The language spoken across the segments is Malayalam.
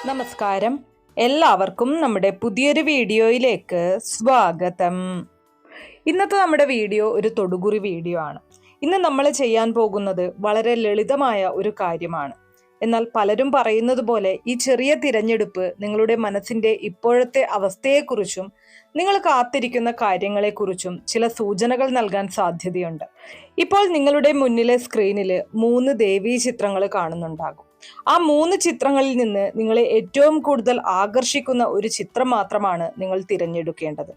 നമസ്കാരം. എല്ലാവർക്കും നമ്മുടെ പുതിയൊരു വീഡിയോയിലേക്ക് സ്വാഗതം. ഇന്നത്തെ നമ്മുടെ വീഡിയോ ഒരു തൊടുകുറി വീഡിയോ ആണ്. ഇന്ന് നമ്മൾ ചെയ്യാൻ പോകുന്നത് വളരെ ലളിതമായ ഒരു കാര്യമാണ്. എന്നാൽ പലരും പറയുന്നത് പോലെ ഈ ചെറിയ തിരഞ്ഞെടുപ്പ് നിങ്ങളുടെ മനസ്സിന്റെ ഇപ്പോഴത്തെ അവസ്ഥയെക്കുറിച്ചും നിങ്ങൾ കാത്തിരിക്കുന്ന കാര്യങ്ങളെക്കുറിച്ചും ചില സൂചനകൾ നൽകാൻ സാധ്യതയുണ്ട്. ഇപ്പോൾ നിങ്ങളുടെ മുന്നിലെ സ്ക്രീനിൽ 3 ദേവീ ചിത്രങ്ങൾ കാണുന്നുണ്ടാകും. ആ 3 ചിത്രങ്ങളിൽ നിന്ന് നിങ്ങളെ ഏറ്റവും കൂടുതൽ ആകർഷിക്കുന്ന ഒരു ചിത്രം മാത്രമാണ് നിങ്ങൾ തിരഞ്ഞെടുക്കേണ്ടത്.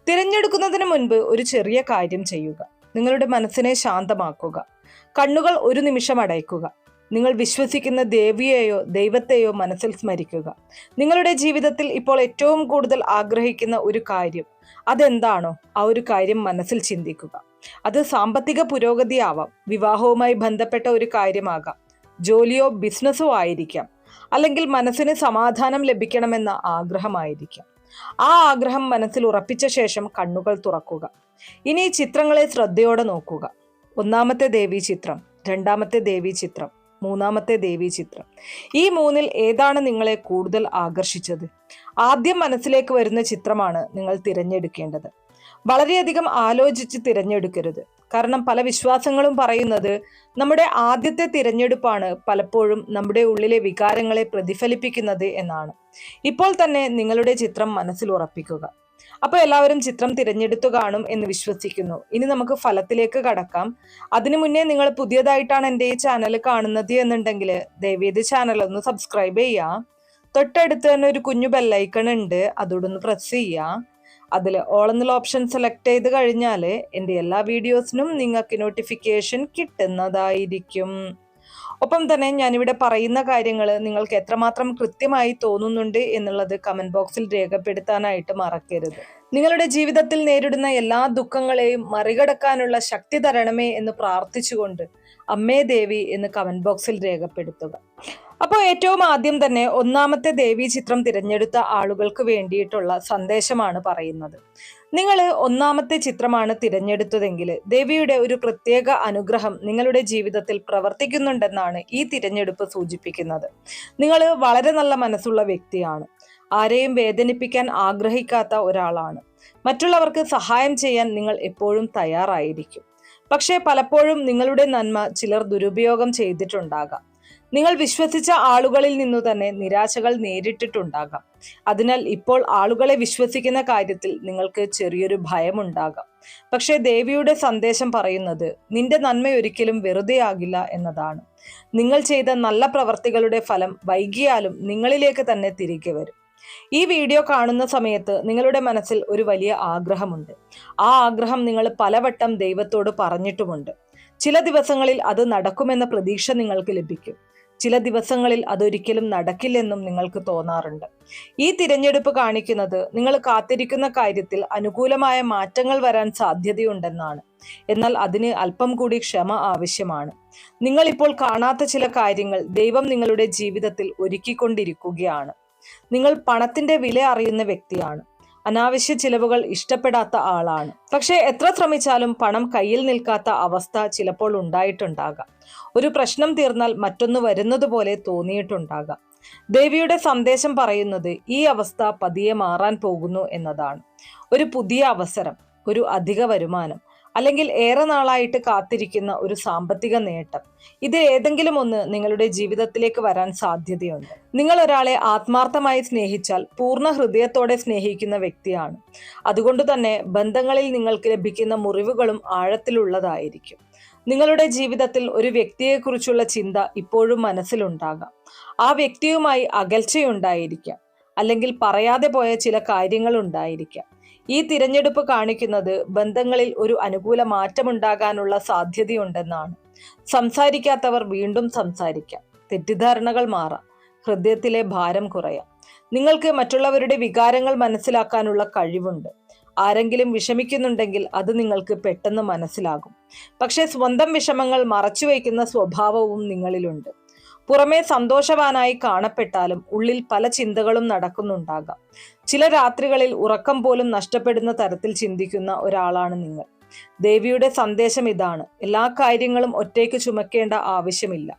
തിരഞ്ഞെടുക്കുന്നതിന് മുൻപ് ഒരു ചെറിയ കാര്യം ചെയ്യുക. നിങ്ങളുടെ മനസ്സിനെ ശാന്തമാക്കുക. കണ്ണുകൾ ഒരു നിമിഷം അടയ്ക്കുക. നിങ്ങൾ വിശ്വസിക്കുന്ന ദേവിയെയോ ദൈവത്തെയോ മനസ്സിൽ സ്മരിക്കുക. നിങ്ങളുടെ ജീവിതത്തിൽ ഇപ്പോൾ ഏറ്റവും കൂടുതൽ ആഗ്രഹിക്കുന്ന ഒരു കാര്യം അതെന്താണോ ആ ഒരു കാര്യം മനസ്സിൽ ചിന്തിക്കുക. അത് സാമ്പത്തിക പുരോഗതിയാവാം, വിവാഹവുമായി ബന്ധപ്പെട്ട ഒരു കാര്യമാകാം, ജോലിയോ ബിസിനസ്സോ ആയിരിക്കാം, അല്ലെങ്കിൽ മനസ്സിന് സമാധാനം ലഭിക്കണമെന്ന ആഗ്രഹമായിരിക്കാം. ആ ആഗ്രഹം മനസ്സിൽ ഉറപ്പിച്ച ശേഷം കണ്ണുകൾ തുറക്കുക. ഇനി ചിത്രങ്ങളെ ശ്രദ്ധയോടെ നോക്കുക. 1-ാമത്തെ ദേവീ ചിത്രം, 2-ാമത്തെ ദേവീ ചിത്രം, 3-ാമത്തെ ദേവീ ചിത്രം. ഈ 3-ൽ ഏതാണ് നിങ്ങളെ കൂടുതൽ ആകർഷിച്ചത്? ആദ്യം മനസ്സിലേക്ക് വരുന്ന ചിത്രമാണ് നിങ്ങൾ തിരഞ്ഞെടുക്കേണ്ടത്. വളരെയധികം ആലോചിച്ച് തിരഞ്ഞെടുക്കരുത്. കാരണം പല വിശ്വാസങ്ങളും പറയുന്നത് നമ്മുടെ ആദ്യത്തെ തിരഞ്ഞെടുപ്പാണ് പലപ്പോഴും നമ്മുടെ ഉള്ളിലെ വികാരങ്ങളെ പ്രതിഫലിപ്പിക്കുന്നത് എന്നാണ്. ഇപ്പോൾ തന്നെ നിങ്ങളുടെ ചിത്രം മനസ്സിൽ ഉറപ്പിക്കുക. അപ്പോൾ എല്ലാവരും ചിത്രം തിരഞ്ഞെടുത്തു കാണും എന്ന് വിശ്വസിക്കുന്നു. ഇനി നമുക്ക് ഫലത്തിലേക്ക് കടക്കാം. അതിനു മുന്നേ നിങ്ങൾ പുതിയതായിട്ടാണ് എൻ്റെ ഈ ചാനൽ കാണുന്നത് എന്നുണ്ടെങ്കിൽ ദയവേത് ചാനൽ ഒന്ന് സബ്സ്ക്രൈബ് ചെയ്യുക. തൊട്ടടുത്ത് തന്നെ ഒരു കുഞ്ഞു ബെല്ലൈക്കൺ ഉണ്ട്, അതോടൊന്ന് പ്രസ് ചെയ്യുക. അതിൽ ഓൾ എന്നുള്ള ഓപ്ഷൻ സെലക്ട് ചെയ്ത് കഴിഞ്ഞാൽ എൻ്റെ എല്ലാ വീഡിയോസിനും നിങ്ങൾക്ക് നോട്ടിഫിക്കേഷൻ കിട്ടുന്നതായിരിക്കും. ഒപ്പം തന്നെ ഞാനിവിടെ പറയുന്ന കാര്യങ്ങൾ നിങ്ങൾക്ക് എത്രമാത്രം കൃത്യമായി തോന്നുന്നുണ്ട് എന്നുള്ളത് കമന്റ് ബോക്സിൽ രേഖപ്പെടുത്താനായിട്ട് മറക്കരുത്. നിങ്ങളുടെ ജീവിതത്തിൽ നേരിടുന്ന എല്ലാ ദുഃഖങ്ങളെയും മറികടക്കാനുള്ള ശക്തി തരണമേ എന്ന് പ്രാർത്ഥിച്ചുകൊണ്ട് അമ്മേ ദേവി എന്ന് കമന്റ് ബോക്സിൽ രേഖപ്പെടുത്തുക. അപ്പോൾ ഏറ്റവും ആദ്യം തന്നെ 1-ാമത്തെ ദേവീ ചിത്രം തിരഞ്ഞെടുത്ത ആളുകൾക്ക് വേണ്ടിയിട്ടുള്ള സന്ദേശമാണ് പറയുന്നത്. നിങ്ങൾ 1-ാമത്തെ ചിത്രമാണ് തിരഞ്ഞെടുത്തതെങ്കിൽ ദേവിയുടെ ഒരു പ്രത്യേക അനുഗ്രഹം നിങ്ങളുടെ ജീവിതത്തിൽ പ്രവർത്തിക്കുന്നുണ്ടെന്നാണ് ഈ തിരഞ്ഞെടുപ്പ് സൂചിപ്പിക്കുന്നത്. നിങ്ങൾ വളരെ നല്ല മനസ്സുള്ള വ്യക്തിയാണ്. ആരെയും വേദനിപ്പിക്കാൻ ആഗ്രഹിക്കാത്ത ഒരാളാണ്. മറ്റുള്ളവർക്ക് സഹായം ചെയ്യാൻ നിങ്ങൾ എപ്പോഴും തയ്യാറായിരിക്കും. പക്ഷേ പലപ്പോഴും നിങ്ങളുടെ നന്മ ചിലർ ദുരുപയോഗം ചെയ്തിട്ടുണ്ടാകാം. നിങ്ങൾ വിശ്വസിച്ച ആളുകളിൽ നിന്നു തന്നെ നിരാശകൾ നേരിട്ടിട്ടുണ്ടാകാം. അതിനാൽ ഇപ്പോൾ ആളുകളെ വിശ്വസിക്കുന്ന കാര്യത്തിൽ നിങ്ങൾക്ക് ചെറിയൊരു ഭയമുണ്ടാകാം. പക്ഷേ ദേവിയുടെ സന്ദേശം പറയുന്നത് നിന്റെ നന്മ ഒരിക്കലും വെറുതെ ആകില്ല എന്നതാണ്. നിങ്ങൾ ചെയ്ത നല്ല പ്രവർത്തികളുടെ ഫലം വൈകിയാലും നിങ്ങളിലേക്ക് തന്നെ തിരികെ വരും. ഈ വീഡിയോ കാണുന്ന സമയത്ത് നിങ്ങളുടെ മനസ്സിൽ ഒരു വലിയ ആഗ്രഹമുണ്ട്. ആ ആഗ്രഹം നിങ്ങൾ പലവട്ടം ദൈവത്തോട് പറഞ്ഞിട്ടുമുണ്ട്. ചില ദിവസങ്ങളിൽ അത് നടക്കുമെന്ന പ്രതീക്ഷ നിങ്ങൾക്ക് ലഭിക്കും. ചില ദിവസങ്ങളിൽ അതൊരിക്കലും നടക്കില്ലെന്നും നിങ്ങൾക്ക് തോന്നാറുണ്ട്. ഈ തിരഞ്ഞെടുപ്പ് കാണിക്കുന്നത് നിങ്ങൾ കാത്തിരിക്കുന്ന കാര്യത്തിൽ അനുകൂലമായ മാറ്റങ്ങൾ വരാൻ സാധ്യതയുണ്ടെന്നാണ്. എന്നാൽ അതിന് അല്പം കൂടി ക്ഷമ ആവശ്യമാണ്. നിങ്ങൾ ഇപ്പോൾ കാണാത്ത ചില കാര്യങ്ങൾ ദൈവം നിങ്ങളുടെ ജീവിതത്തിൽ ഒരുക്കിക്കൊണ്ടിരിക്കുകയാണ്. നിങ്ങൾ പണത്തിന്റെ വില അറിയുന്ന വ്യക്തിയാണ്. അനാവശ്യ ചിലവുകൾ ഇഷ്ടപ്പെടാത്ത ആളാണ്. പക്ഷേ എത്ര ശ്രമിച്ചാലും പണം കയ്യിൽ നിൽക്കാത്ത അവസ്ഥ ചിലപ്പോൾ ഉണ്ടായിട്ടുണ്ടാകാം. ഒരു പ്രശ്നം തീർന്നാൽ മറ്റൊന്ന് വരുന്നത് പോലെ തോന്നിയിട്ടുണ്ടാകാം. ദേവിയുടെ സന്ദേശം പറയുന്നത് ഈ അവസ്ഥ പതിയെ മാറാൻ പോകുന്നു എന്നതാണ്. ഒരു പുതിയ അവസരം, ഒരു അധിക വരുമാനം, അല്ലെങ്കിൽ ഏറെ നാളായിട്ട് കാത്തിരിക്കുന്ന ഒരു സാമ്പത്തിക നേട്ടം, ഇത് ഏതെങ്കിലും ഒന്ന് നിങ്ങളുടെ ജീവിതത്തിലേക്ക് വരാൻ സാധ്യതയുണ്ട്. നിങ്ങൾ ഒരാളെ ആത്മാർത്ഥമായി സ്നേഹിച്ചാൽ പൂർണ്ണ ഹൃദയത്തോടെ സ്നേഹിക്കുന്ന വ്യക്തിയാണ്. അതുകൊണ്ട് തന്നെ ബന്ധങ്ങളിൽ നിങ്ങൾക്ക് ലഭിക്കുന്ന മുറിവുകളും ആഴത്തിലുള്ളതായിരിക്കും. നിങ്ങളുടെ ജീവിതത്തിൽ ഒരു വ്യക്തിയെക്കുറിച്ചുള്ള ചിന്ത ഇപ്പോഴും മനസ്സിലുണ്ടാകാം. ആ വ്യക്തിയുമായി അകൽച്ചയുണ്ടായിരിക്കാം, അല്ലെങ്കിൽ പറയാതെ പോയ ചില കാര്യങ്ങൾ ഉണ്ടായിരിക്കാം. ഈ തിരഞ്ഞെടുപ്പ് കാണിക്കുന്നത് ബന്ധങ്ങളിൽ ഒരു അനുകൂല മാറ്റമുണ്ടാകാനുള്ള സാധ്യതയുണ്ടെന്നാണ്. സംസാരിക്കാത്തവർ വീണ്ടും സംസാരിക്കാം. തെറ്റിദ്ധാരണകൾ മാറാം. ഹൃദയത്തിലെ ഭാരം കുറയാം. നിങ്ങൾക്ക് മറ്റുള്ളവരുടെ വികാരങ്ങൾ മനസ്സിലാക്കാനുള്ള കഴിവുണ്ട്. ആരെങ്കിലും വിഷമിക്കുന്നുണ്ടെങ്കിൽ അത് നിങ്ങൾക്ക് പെട്ടെന്ന് മനസ്സിലാകും. പക്ഷേ സ്വന്തം വിഷമങ്ങൾ മറച്ചുവെക്കുന്ന സ്വഭാവവും നിങ്ങളിലുണ്ട്. പുറമേ സന്തോഷവാനായി കാണപ്പെട്ടാലും ഉള്ളിൽ പല ചിന്തകളും നടക്കുന്നുണ്ടാകാം. ചില രാത്രികളിൽ ഉറക്കം പോലും നഷ്ടപ്പെടുന്ന തരത്തിൽ ചിന്തിക്കുന്ന ഒരാളാണ് നിങ്ങൾ. ദേവിയുടെ സന്ദേശം ഇതാണ്: എല്ലാ കാര്യങ്ങളും ഒറ്റയ്ക്ക് ചുമക്കേണ്ട ആവശ്യമില്ല.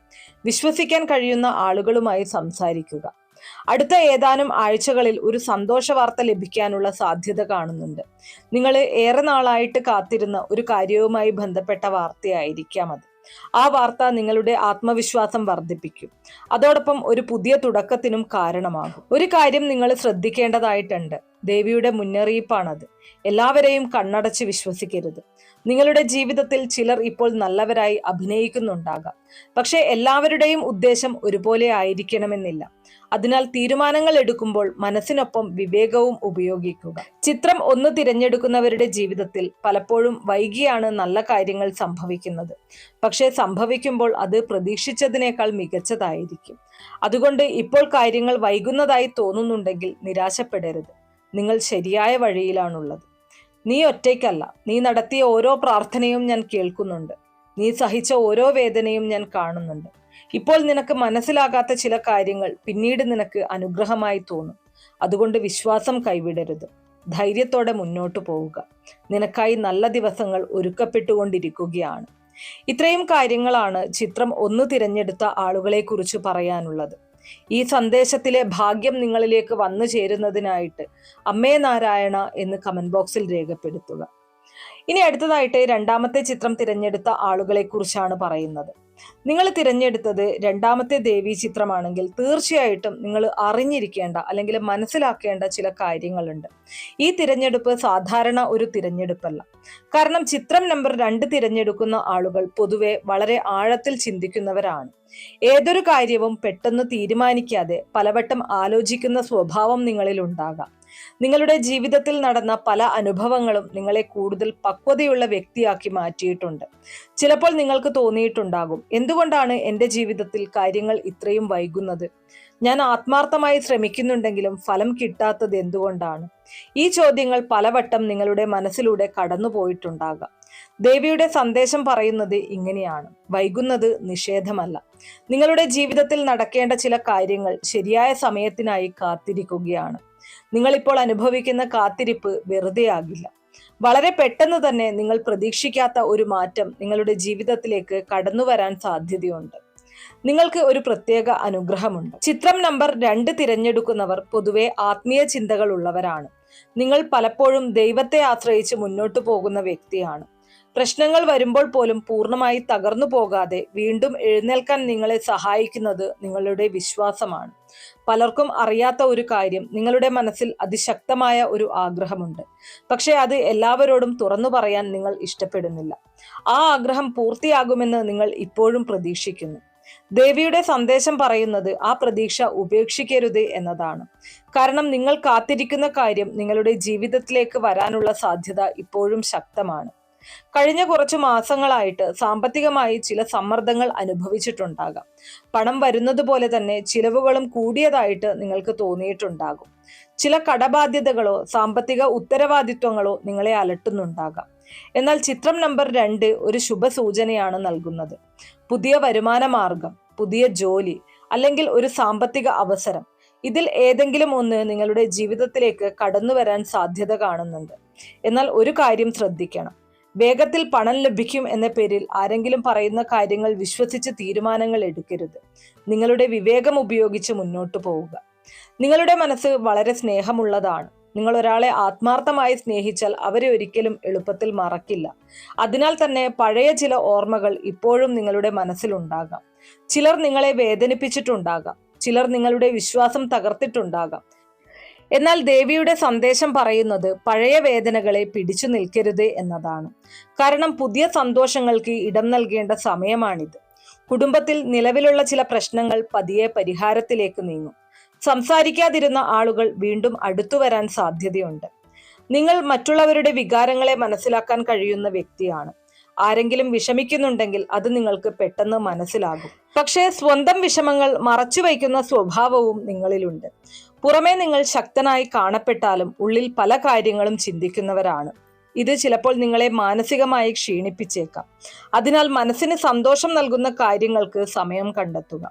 വിശ്വസിക്കാൻ കഴിയുന്ന ആളുകളുമായി സംസാരിക്കുക. അടുത്ത ഏതാനും ആഴ്ചകളിൽ ഒരു സന്തോഷ വാർത്ത ലഭിക്കാനുള്ള സാധ്യത കാണുന്നുണ്ട്. നിങ്ങൾ ഏറെ നാളായിട്ട് കാത്തിരുന്ന ഒരു കാര്യവുമായി ബന്ധപ്പെട്ട വാർത്തയായിരിക്കാം അത്. ആ വാർത്ത നിങ്ങളുടെ ആത്മവിശ്വാസം വർദ്ധിപ്പിക്കും. അതോടൊപ്പം ഒരു പുതിയ തുടക്കത്തിനും കാരണമാകും. ഒരു കാര്യം നിങ്ങൾ ശ്രദ്ധിക്കേണ്ടതായിട്ടുണ്ട്. ദേവിയുടെ മുന്നറിയിപ്പാണത്. എല്ലാവരെയും കണ്ണടച്ച് വിശ്വസിക്കരുത്. നിങ്ങളുടെ ജീവിതത്തിൽ ചിലർ ഇപ്പോൾ നല്ലവരായി അഭിനയിക്കുന്നുണ്ടാകാം. പക്ഷെ എല്ലാവരുടെയും ഉദ്ദേശം ഒരുപോലെ ആയിരിക്കണമെന്നില്ല. അതിനാൽ തീരുമാനങ്ങൾ എടുക്കുമ്പോൾ മനസ്സിനൊപ്പം വിവേകവും ഉപയോഗിക്കുക. ചിത്രം 1 തിരഞ്ഞെടുക്കുന്നവരുടെ ജീവിതത്തിൽ പലപ്പോഴും വൈകിയാണ് നല്ല കാര്യങ്ങൾ സംഭവിക്കുന്നത്. പക്ഷേ സംഭവിക്കുമ്പോൾ അത് പ്രതീക്ഷിച്ചതിനേക്കാൾ മികച്ചതായിരിക്കും. അതുകൊണ്ട് ഇപ്പോൾ കാര്യങ്ങൾ വൈകുന്നതായി തോന്നുന്നുണ്ടെങ്കിൽ നിരാശപ്പെടരുത്. നിങ്ങൾ ശരിയായ വഴിയിലാണുള്ളത്. നീ ഒറ്റയ്ക്കല്ല. നീ നടത്തിയ ഓരോ പ്രാർത്ഥനയും ഞാൻ കേൾക്കുന്നുണ്ട്. നീ സഹിച്ച ഓരോ വേദനയും ഞാൻ കാണുന്നുണ്ട്. ഇപ്പോൾ നിനക്ക് മനസ്സിലാകാത്ത ചില കാര്യങ്ങൾ പിന്നീട് നിനക്ക് അനുഗ്രഹമായി തോന്നും. അതുകൊണ്ട് വിശ്വാസം കൈവിടരുത്. ധൈര്യത്തോടെ മുന്നോട്ടു പോവുക. നിനക്കായി നല്ല ദിവസങ്ങൾ ഒരുക്കപ്പെട്ടുകൊണ്ടിരിക്കുകയാണ്. ഇത്രയും കാര്യങ്ങളാണ് ചിത്രം 1 തിരഞ്ഞെടുത്ത ആളുകളെ കുറിച്ച് പറയാനുള്ളത്. ഈ സന്ദേശത്തിലെ ഭാഗ്യം നിങ്ങളിലേക്ക് വന്നു ചേരുന്നതിനായിട്ട് അമ്മേ നാരായണ എന്ന് കമന്റ് ബോക്സിൽ രേഖപ്പെടുത്തുക. ഇനി അടുത്തതായിട്ട് 2ാമത്തെ ചിത്രം തിരഞ്ഞെടുത്ത ആളുകളെ കുറിച്ചാണ് പറയുന്നത്. നിങ്ങൾ തിരഞ്ഞെടുത്തത് 2ാമത്തെ ദേവീ ചിത്രമാണെങ്കിൽ തീർച്ചയായിട്ടും നിങ്ങൾ അറിഞ്ഞിരിക്കേണ്ട അല്ലെങ്കിൽ മനസ്സിലാക്കേണ്ട ചില കാര്യങ്ങളുണ്ട്. ഈ തിരഞ്ഞെടുപ്പ് സാധാരണ ഒരു തിരഞ്ഞെടുപ്പല്ല. കാരണം ചിത്രം നമ്പർ 2 തിരഞ്ഞെടുക്കുന്ന ആളുകൾ പൊതുവെ വളരെ ആഴത്തിൽ ചിന്തിക്കുന്നവരാണ്. ഏതൊരു കാര്യവും പെട്ടെന്ന് തീരുമാനിക്കാതെ പലവട്ടം ആലോചിക്കുന്ന സ്വഭാവം നിങ്ങളിൽ ഉണ്ടാകാം. നിങ്ങളുടെ ജീവിതത്തിൽ നടന്ന പല അനുഭവങ്ങളും നിങ്ങളെ കൂടുതൽ പക്വതയുള്ള വ്യക്തിയാക്കി മാറ്റിയിട്ടുണ്ട്. ചിലപ്പോൾ നിങ്ങൾക്ക് തോന്നിയിട്ടുണ്ടാകും, എന്തുകൊണ്ടാണ് എൻ്റെ ജീവിതത്തിൽ കാര്യങ്ങൾ ഇത്രയും വൈകുന്നത്? ഞാൻ ആത്മാർത്ഥമായി ശ്രമിക്കുന്നുണ്ടെങ്കിലും ഫലം കിട്ടാത്തത് എന്തുകൊണ്ടാണ്? ഈ ചോദ്യങ്ങൾ പലവട്ടം നിങ്ങളുടെ മനസ്സിലൂടെ കടന്നുപോയിട്ടുണ്ടാകാം. ദേവിയുടെ സന്ദേശം പറയുന്നത് ഇങ്ങനെയാണ്: വൈകുന്നത് നിഷേധമല്ല. നിങ്ങളുടെ ജീവിതത്തിൽ നടക്കേണ്ട ചില കാര്യങ്ങൾ ശരിയായ സമയത്തിനായി കാത്തിരിക്കുകയാണ്. നിങ്ങളിപ്പോൾ അനുഭവിക്കുന്ന കാത്തിരിപ്പ് വെറുതെയാകില്ല. വളരെ പെട്ടെന്ന് തന്നെ നിങ്ങൾ പ്രതീക്ഷിക്കാത്ത ഒരു മാറ്റം നിങ്ങളുടെ ജീവിതത്തിലേക്ക് കടന്നു വരാൻ സാധ്യതയുണ്ട്. നിങ്ങൾക്ക് ഒരു പ്രത്യേക അനുഗ്രഹമുണ്ട്. ചിത്രം നമ്പർ 2 തിരഞ്ഞെടുക്കുന്നവർ പൊതുവെ ആത്മീയ ചിന്തകൾ ഉള്ളവരാണ്. നിങ്ങൾ പലപ്പോഴും ദൈവത്തെ ആശ്രയിച്ച് മുന്നോട്ടു പോകുന്ന വ്യക്തിയാണ്. പ്രശ്നങ്ങൾ വരുമ്പോൾ പോലും പൂർണ്ണമായി തകർന്നു പോകാതെ വീണ്ടും എഴുന്നേൽക്കാൻ നിങ്ങളെ സഹായിക്കുന്നത് നിങ്ങളുടെ വിശ്വാസമാണ്. പലർക്കും അറിയാത്ത ഒരു കാര്യം, നിങ്ങളുടെ മനസ്സിൽ അതിശക്തമായ ഒരു ആഗ്രഹമുണ്ട്. പക്ഷെ അത് എല്ലാവരോടും തുറന്നു പറയാൻ നിങ്ങൾ ഇഷ്ടപ്പെടുന്നില്ല. ആ ആഗ്രഹം പൂർത്തിയാകുമെന്ന് നിങ്ങൾ ഇപ്പോഴും പ്രതീക്ഷിക്കുന്നു. ദേവിയുടെ സന്ദേശം പറയുന്നത് ആ പ്രതീക്ഷ ഉപേക്ഷിക്കരുത് എന്നതാണ്. കാരണം നിങ്ങൾ കാത്തിരിക്കുന്ന കാര്യം നിങ്ങളുടെ ജീവിതത്തിലേക്ക് വരാനുള്ള സാധ്യത ഇപ്പോഴും ശക്തമാണ്. കഴിഞ്ഞ കുറച്ചു മാസങ്ങളായിട്ട് സാമ്പത്തികമായി ചില സമ്മർദ്ദങ്ങൾ അനുഭവിച്ചിട്ടുണ്ടാകാം. പണം വരുന്നത് പോലെ തന്നെ ചിലവുകളും കൂടിയതായിട്ട് നിങ്ങൾക്ക് തോന്നിയിട്ടുണ്ടാകും. ചില കടബാധ്യതകളോ സാമ്പത്തിക ഉത്തരവാദിത്വങ്ങളോ നിങ്ങളെ അലട്ടുന്നുണ്ടാകാം. എന്നാൽ ചിത്രം നമ്പർ 2 ഒരു ശുഭസൂചനയാണ് നൽകുന്നത്. പുതിയ വരുമാന മാർഗം, പുതിയ ജോലി അല്ലെങ്കിൽ ഒരു സാമ്പത്തിക അവസരം, ഇതിൽ ഏതെങ്കിലും ഒന്ന് നിങ്ങളുടെ ജീവിതത്തിലേക്ക് കടന്നു വരാൻ സാധ്യത കാണുന്നുണ്ട്. എന്നാൽ ഒരു കാര്യം ശ്രദ്ധിക്കണം: വേഗത്തിൽ പണം ലഭിക്കും എന്ന പേരിൽ ആരെങ്കിലും പറയുന്ന കാര്യങ്ങൾ വിശ്വസിച്ച് തീരുമാനങ്ങൾ എടുക്കരുത്. നിങ്ങളുടെ വിവേകം ഉപയോഗിച്ച് മുന്നോട്ട് പോവുക. നിങ്ങളുടെ മനസ്സ് വളരെ സ്നേഹമുള്ളതാണ്. നിങ്ങൾ ഒരാളെ ആത്മാർത്ഥമായി സ്നേഹിച്ചാൽ അവരെ ഒരിക്കലും എളുപ്പത്തിൽ മറക്കില്ല. അതിനാൽ തന്നെ പഴയ ചില ഓർമ്മകൾ ഇപ്പോഴും നിങ്ങളുടെ മനസ്സിലുണ്ടാകാം. ചിലർ നിങ്ങളെ വേദനിപ്പിച്ചിട്ടുണ്ടാകാം. ചിലർ നിങ്ങളുടെ വിശ്വാസം തകർത്തിട്ടുണ്ടാകാം. എന്നാൽ ദേവിയുടെ സന്ദേശം പറയുന്നത് പഴയ വേദനകളെ പിടിച്ചു നിൽക്കരുത് എന്നതാണ്. കാരണം പുതിയ സന്തോഷങ്ങൾക്ക് ഇടം നൽകേണ്ട സമയമാണിത്. കുടുംബത്തിൽ നിലവിലുള്ള ചില പ്രശ്നങ്ങൾ പതിയെ പരിഹാരത്തിലേക്ക് നീങ്ങും. സംസാരിക്കാതിരുന്ന ആളുകൾ വീണ്ടും അടുത്തു വരാൻ സാധ്യതയുണ്ട്. നിങ്ങൾ മറ്റുള്ളവരുടെ വികാരങ്ങളെ മനസ്സിലാക്കാൻ കഴിയുന്ന വ്യക്തിയാണ്. ആരെങ്കിലും വിഷമിക്കുന്നുണ്ടെങ്കിൽ അത് നിങ്ങൾക്ക് പെട്ടെന്ന് മനസ്സിലാകും. പക്ഷേ സ്വന്തം വിഷമങ്ങൾ മറച്ചുവയ്ക്കുന്ന സ്വഭാവവും നിങ്ങളിലുണ്ട്. പുറമേ നിങ്ങൾ ശക്തനായി കാണപ്പെട്ടാലും ഉള്ളിൽ പല കാര്യങ്ങളും ചിന്തിക്കുന്നവരാണ്. ഇത് ചിലപ്പോൾ നിങ്ങളെ മാനസികമായി ക്ഷീണിപ്പിച്ചേക്കാം. അതിനാൽ മനസ്സിന് സന്തോഷം നൽകുന്ന കാര്യങ്ങൾക്ക് സമയം കണ്ടെത്തുക.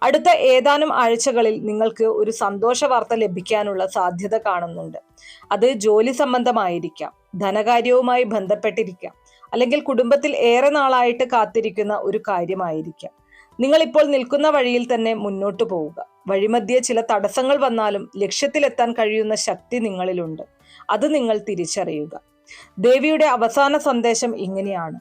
അടുത്ത ഏതാനും ആഴ്ചകളിൽ നിങ്ങൾക്ക് ഒരു സന്തോഷ വാർത്ത ലഭിക്കാനുള്ള സാധ്യത കാണുന്നുണ്ട്. അത് ജോലി സംബന്ധമായിരിക്കാം, ധനകാര്യവുമായി ബന്ധപ്പെട്ടിരിക്കാം, അല്ലെങ്കിൽ കുടുംബത്തിൽ ഏറെ നാളായിട്ട് കാത്തിരിക്കുന്ന ഒരു കാര്യമായിരിക്കാം. നിങ്ങൾ ഇപ്പോൾ നിൽക്കുന്ന വഴിയിൽ തന്നെ മുന്നോട്ടു പോവുക. വഴിമധ്യേ ചില തടസ്സങ്ങൾ വന്നാലും ലക്ഷ്യത്തിലെത്താൻ കഴിയുന്ന ശക്തി നിങ്ങളിലുണ്ട്. അത് നിങ്ങൾ തിരിച്ചറിയുക. ദേവിയുടെ അവസാന സന്ദേശം ഇങ്ങനെയാണ്: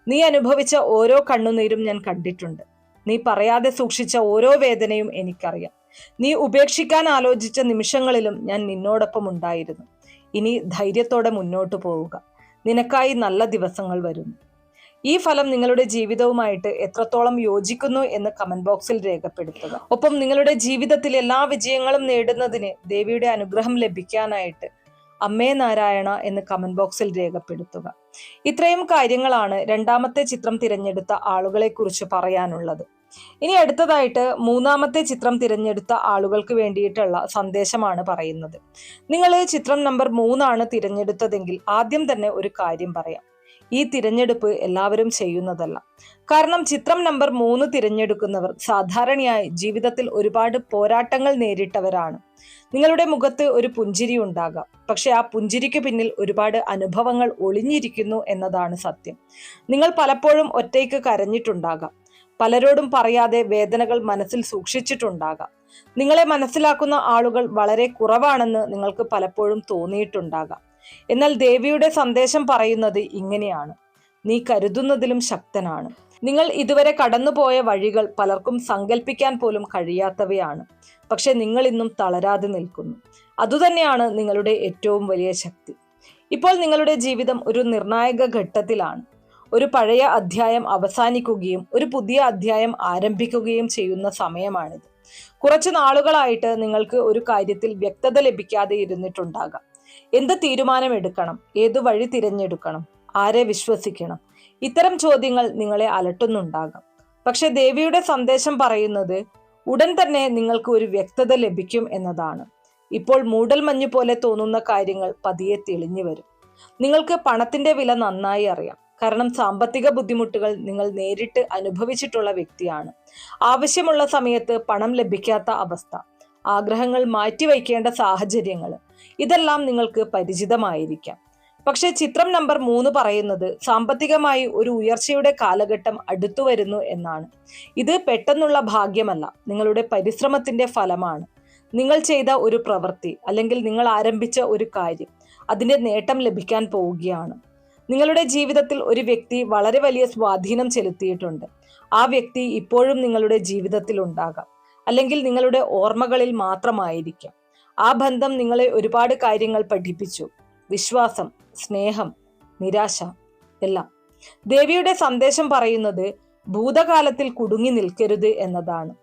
നീ അനുഭവിച്ച ഓരോ കണ്ണുനീരും ഞാൻ കണ്ടിട്ടുണ്ട്. നീ പറയാതെ സൂക്ഷിച്ച ഓരോ വേദനയും എനിക്കറിയാം. നീ ഉപേക്ഷിക്കാൻ ആലോചിച്ച നിമിഷങ്ങളിലും ഞാൻ നിന്നോടൊപ്പം ഉണ്ടായിരുന്നു. ഇനി ധൈര്യത്തോടെ മുന്നോട്ടു പോവുക. നിനക്കായി നല്ല ദിവസങ്ങൾ വരുന്നു. ഈ ഫലം നിങ്ങളുടെ ജീവിതവുമായിട്ട് എത്രത്തോളം യോജിക്കുന്നു എന്ന് കമന്റ് ബോക്സിൽ രേഖപ്പെടുത്തുക. ഒപ്പം നിങ്ങളുടെ ജീവിതത്തിൽ എല്ലാ വിജയങ്ങളും നേടുന്നതിന് ദേവിയുടെ അനുഗ്രഹം ലഭിക്കാനായിട്ട് അമ്മേ നാരായണ എന്ന് കമന്റ് ബോക്സിൽ രേഖപ്പെടുത്തുക. ഇത്രയും കാര്യങ്ങളാണ് രണ്ടാമത്തെ ചിത്രം തിരഞ്ഞെടുത്ത ആളുകളെ കുറിച്ച് പറയാനുള്ളത്. ഇനി അടുത്തതായിട്ട് മൂന്നാമത്തെ ചിത്രം തിരഞ്ഞെടുത്ത ആളുകൾക്ക് വേണ്ടിയിട്ടുള്ള സന്ദേശമാണ് പറയുന്നത്. നിങ്ങൾ ചിത്രം നമ്പർ 3 തിരഞ്ഞെടുത്തതെങ്കിൽ ആദ്യം തന്നെ ഒരു കാര്യം പറയാം. ഈ തിരഞ്ഞെടുപ്പ് എല്ലാവരും ചെയ്യുന്നതല്ല. കാരണം ചിത്രം നമ്പർ 3 തിരഞ്ഞെടുക്കുന്നവർ സാധാരണയായി ജീവിതത്തിൽ ഒരുപാട് പോരാട്ടങ്ങൾ നേരിട്ടവരാണ്. നിങ്ങളുടെ മുഖത്ത് ഒരു പുഞ്ചിരി ഉണ്ടാകാം, പക്ഷെ ആ പുഞ്ചിരിക്ക് പിന്നിൽ ഒരുപാട് അനുഭവങ്ങൾ ഒളിഞ്ഞിരിക്കുന്നു എന്നതാണ് സത്യം. നിങ്ങൾ പലപ്പോഴും ഒറ്റയ്ക്ക് കരഞ്ഞിട്ടുണ്ടാകാം. പലരോടും പറയാതെ വേദനകൾ മനസ്സിൽ സൂക്ഷിച്ചിട്ടുണ്ടാകാം. നിങ്ങളെ മനസ്സിലാക്കുന്ന ആളുകൾ വളരെ കുറവാണെന്ന് നിങ്ങൾക്ക് പലപ്പോഴും തോന്നിയിട്ടുണ്ടാകാം. എന്നാൽ ദേവിയുടെ സന്ദേശം പറയുന്നത് ഇങ്ങനെയാണ്: നീ കരുതുന്നതിലും ശക്തനാണ്. നിങ്ങൾ ഇതുവരെ കടന്നുപോയ വഴികൾ പലർക്കും സങ്കല്പിക്കാൻ പോലും കഴിയാത്തവയാണ്. പക്ഷെ നിങ്ങൾ ഇന്നും തളരാതെ നിൽക്കുന്നു. അതുതന്നെയാണ് നിങ്ങളുടെ ഏറ്റവും വലിയ ശക്തി. ഇപ്പോൾ നിങ്ങളുടെ ജീവിതം ഒരു നിർണായക ഘട്ടത്തിലാണ്. ഒരു പഴയ അധ്യായം അവസാനിക്കുകയും ഒരു പുതിയ അധ്യായം ആരംഭിക്കുകയും ചെയ്യുന്ന സമയമാണിത്. കുറച്ചു നാളുകളായിട്ട് നിങ്ങൾക്ക് ഒരു കാര്യത്തിൽ വ്യക്തത ലഭിക്കാതെ ഇരുന്നിട്ടുണ്ടാകാം. എന്ത് തീരുമാനം എടുക്കണം, ഏതു വഴി തിരഞ്ഞെടുക്കണം, ആരെ വിശ്വസിക്കണം, ഇത്തരം ചോദ്യങ്ങൾ നിങ്ങളെ അലട്ടുന്നുണ്ടാകാം. പക്ഷെ ദേവിയുടെ സന്ദേശം പറയുന്നത് ഉടൻ തന്നെ നിങ്ങൾക്ക് ഒരു വ്യക്തത ലഭിക്കും എന്നതാണ്. ഇപ്പോൾ മൂടൽമഞ്ഞ് പോലെ തോന്നുന്ന കാര്യങ്ങൾ പതിയെ തെളിഞ്ഞു വരും. നിങ്ങൾക്ക് പണത്തിന്റെ വില നന്നായി അറിയാം. കാരണം സാമ്പത്തിക ബുദ്ധിമുട്ടുകൾ നിങ്ങൾ നേരിട്ട് അനുഭവിച്ചിട്ടുള്ള വ്യക്തിയാണ്. ആവശ്യമുള്ള സമയത്ത് പണം ലഭിക്കാത്ത അവസ്ഥ, ആഗ്രഹങ്ങൾ മാറ്റിവയ്ക്കേണ്ട സാഹചര്യങ്ങൾ, ഇതെല്ലാം നിങ്ങൾക്ക് പരിചിതമായിരിക്കാം. പക്ഷെ ചിത്രം നമ്പർ 3 പറയുന്നത് സാമ്പത്തികമായി ഒരു ഉയർച്ചയുടെ കാലഘട്ടം അടുത്തു വരുന്നു എന്നാണ്. ഇത് പെട്ടെന്നുള്ള ഭാഗ്യമല്ല, നിങ്ങളുടെ പരിശ്രമത്തിന്റെ ഫലമാണ്. നിങ്ങൾ ചെയ്ത ഒരു പ്രവൃത്തി അല്ലെങ്കിൽ നിങ്ങൾ ആരംഭിച്ച ഒരു കാര്യം, അതിന്റെ നേട്ടം ലഭിക്കാൻ പോവുകയാണ്. നിങ്ങളുടെ ജീവിതത്തിൽ ഒരു വ്യക്തി വളരെ വലിയ സ്വാധീനം ചെലുത്തിയിട്ടുണ്ട്. ആ വ്യക്തി ഇപ്പോഴും നിങ്ങളുടെ ജീവിതത്തിൽ ഉണ്ടാകാം, അല്ലെങ്കിൽ നിങ്ങളുടെ ഓർമ്മകളിൽ മാത്രമായിരിക്കാം. ആ ബന്ധം നിങ്ങളെ ഒരുപാട് കാര്യങ്ങൾ പഠിപ്പിച്ചു: വിശ്വാസം, സ്നേഹം, നിരാശ, എല്ലാം. ദേവിയുടെ സന്ദേശം പറയുന്നത് ഭൂതകാലത്തിൽ കുടുങ്ങി നിൽക്കരുത് എന്നതാണ്.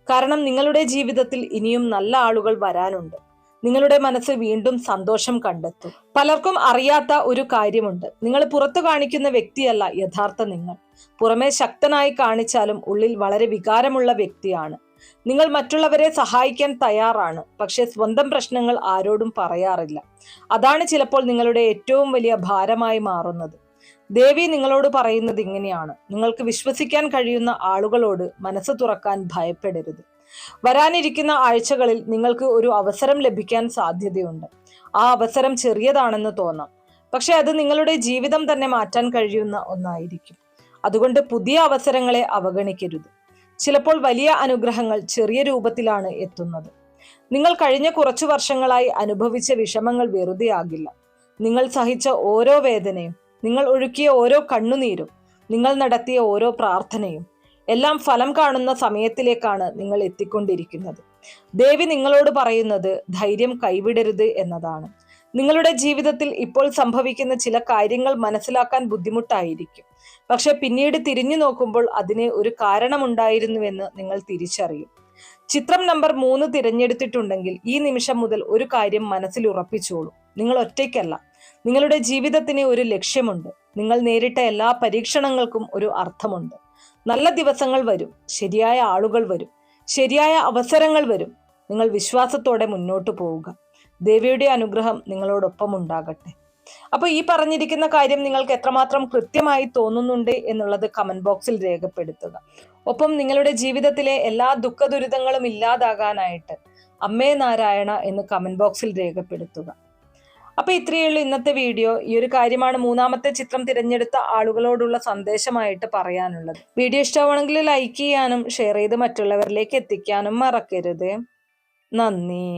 കാരണം നിങ്ങളുടെ ജീവിതത്തിൽ ഇനിയും നല്ല ആളുകൾ വരാനുണ്ട്. നിങ്ങളുടെ മനസ്സ് വീണ്ടും സന്തോഷം കണ്ടെത്തും. പലർക്കും അറിയാത്ത ഒരു കാര്യമുണ്ട്: നിങ്ങൾ പുറത്തു കാണിക്കുന്ന വ്യക്തിയല്ല യഥാർത്ഥ നിങ്ങൾ. പുറമെ ശക്തനായി കാണിച്ചാലും ഉള്ളിൽ വളരെ വികാരമുള്ള വ്യക്തിയാണ്. നിങ്ങൾ മറ്റുള്ളവരെ സഹായിക്കാൻ തയ്യാറാണ്, പക്ഷെ സ്വന്തം പ്രശ്നങ്ങൾ ആരോടും പറയാറില്ല. അതാണ് ചിലപ്പോൾ നിങ്ങളുടെ ഏറ്റവും വലിയ ഭാരമായി മാറുന്നത്. ദേവി നിങ്ങളോട് പറയുന്നത് ഇങ്ങനെയാണ്: നിങ്ങൾക്ക് വിശ്വസിക്കാൻ കഴിയുന്ന ആളുകളോട് മനസ്സ് തുറക്കാൻ ഭയപ്പെടരുത്. വരാനിരിക്കുന്ന ആഴ്ചകളിൽ നിങ്ങൾക്ക് ഒരു അവസരം ലഭിക്കാൻ സാധ്യതയുണ്ട്. ആ അവസരം ചെറിയതാണെന്ന് തോന്നാം, പക്ഷെ അത് നിങ്ങളുടെ ജീവിതം തന്നെ മാറ്റാൻ കഴിയുന്ന ഒന്നായിരിക്കും. അതുകൊണ്ട് പുതിയ അവസരങ്ങളെ അവഗണിക്കരുത്. ചിലപ്പോൾ വലിയ അനുഗ്രഹങ്ങൾ ചെറിയ രൂപത്തിലാണ് എത്തുന്നത്. നിങ്ങൾ കഴിഞ്ഞ കുറച്ചു വർഷങ്ങളായി അനുഭവിച്ച വിഷമങ്ങൾ വെറുതെ ആകില്ല. നിങ്ങൾ സഹിച്ച ഓരോ വേദനയും, നിങ്ങൾ ഒഴുക്കിയ ഓരോ കണ്ണുനീരും, നിങ്ങൾ നടത്തിയ ഓരോ പ്രാർത്ഥനയും എല്ലാം ഫലം കാണുന്ന സമയത്തിലേക്കാണ് നിങ്ങൾ എത്തിക്കൊണ്ടിരിക്കുന്നത്. ദേവി നിങ്ങളോട് പറയുന്നത് ധൈര്യം കൈവിടരുത് എന്നതാണ്. നിങ്ങളുടെ ജീവിതത്തിൽ ഇപ്പോൾ സംഭവിക്കുന്ന ചില കാര്യങ്ങൾ മനസ്സിലാക്കാൻ ബുദ്ധിമുട്ടായിരിക്കും, പക്ഷെ പിന്നീട് തിരിഞ്ഞു നോക്കുമ്പോൾ അതിന് ഒരു കാരണമുണ്ടായിരുന്നുവെന്ന് നിങ്ങൾ തിരിച്ചറിയും. ചിത്രം നമ്പർ 3 തിരഞ്ഞെടുത്തിട്ടുണ്ടെങ്കിൽ ഈ നിമിഷം മുതൽ ഒരു കാര്യം മനസ്സിൽ ഉറപ്പിച്ചോളൂ: നിങ്ങൾ ഒറ്റയ്ക്കല്ല. നിങ്ങളുടെ ജീവിതത്തിന് ഒരു ലക്ഷ്യമുണ്ട്. നിങ്ങൾ നേരിട്ട എല്ലാ പരീക്ഷണങ്ങൾക്കും ഒരു അർത്ഥമുണ്ട്. നല്ല ദിവസങ്ങൾ വരും, ശരിയായ ആളുകൾ വരും, ശരിയായ അവസരങ്ങൾ വരും. നിങ്ങൾ വിശ്വാസത്തോടെ മുന്നോട്ട് പോവുക. ദേവിയുടെ അനുഗ്രഹം നിങ്ങളോടൊപ്പം ഉണ്ടാകട്ടെ. അപ്പൊ ഈ പറഞ്ഞിരിക്കുന്ന കാര്യം നിങ്ങൾക്ക് എത്രമാത്രം കൃത്യമായി തോന്നുന്നുണ്ട് എന്നുള്ളത് കമന്റ് ബോക്സിൽ രേഖപ്പെടുത്തുക. ഒപ്പം നിങ്ങളുടെ ജീവിതത്തിലെ എല്ലാ ദുഃഖ ദുരിതങ്ങളും ഇല്ലാതാകാനായിട്ട് അമ്മേ നാരായണ എന്ന് കമന്റ് ബോക്സിൽ രേഖപ്പെടുത്തുക. അപ്പൊ ഇത്രയേ ഉള്ളൂ ഇന്നത്തെ വീഡിയോ. ഈ ഒരു കാര്യമാണ് മൂന്നാമത്തെ ചിത്രം തിരഞ്ഞെടുത്ത ആളുകളോടുള്ള സന്ദേശമായിട്ട് പറയാനുള്ളത്. വീഡിയോ ഇഷ്ടമാണെങ്കിൽ ലൈക്ക് ചെയ്യാനും ഷെയർ ചെയ്ത് മറ്റുള്ളവരിലേക്ക് എത്തിക്കാനും മറക്കരുത്. നന്ദി.